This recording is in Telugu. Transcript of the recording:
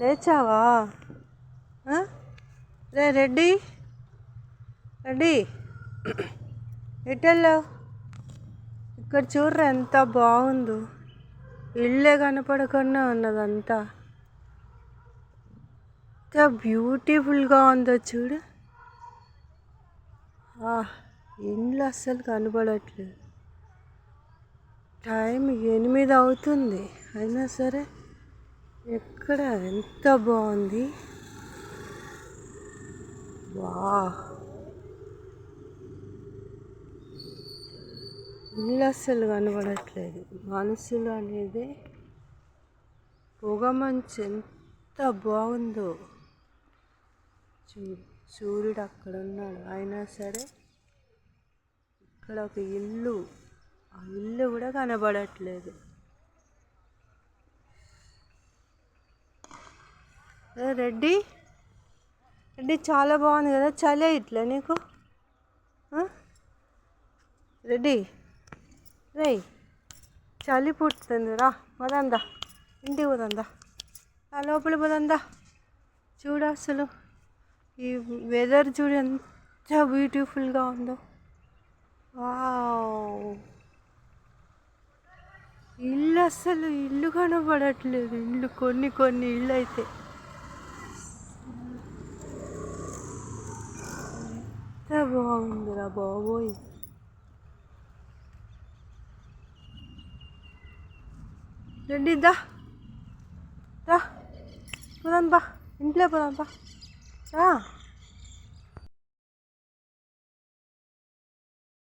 లేచావా? రే రెడ్డి, రెడ్డి ఎటెళ్ళావు? ఇక్కడ చూడరా ఎంత బాగుందో, ఇల్లే కనపడకుండా ఉన్నదంతా. ఎంత బ్యూటిఫుల్గా ఉందో చూడు. ఇండ్లు అస్సలు కనపడట్లేదు. టైం 8 అవుతుంది అయినా సరే ఎక్కడ ఎంత బాగుంది. వా, ఇల్లు అస్సలు కనబడట్లేదు. మనుషులు అనేది పొగ మంచు ఎంత బాగుందో చూడు. సూర్యుడు అక్కడ ఉన్నాడు అయినా సరే ఇక్కడ ఒక ఇల్లు, ఆ ఇల్లు కూడా కనబడట్లేదు. రెడ్డి, రెడ్డి చాలా బాగుంది కదా. చలే ఇట్లా నీకు? రెడ్డి రే, చలి పుడుతుంది రా, పోదందా ఇంటికి పోదందా, ఆ లోపల పోదందా. చూడు అసలు ఈ వెదర్ చూడు ఎంత బ్యూటిఫుల్గా ఉందో. ఇల్లు అస్సలు ఇల్లు కనబడట్లేదు. ఇల్లు కొన్ని ఇళ్ళు అయితే ఎంత బాగుందిరా బాబోయ్. రెడ్డి దా రా, పోదాం బా, ఇంట్లో పోదాం బా.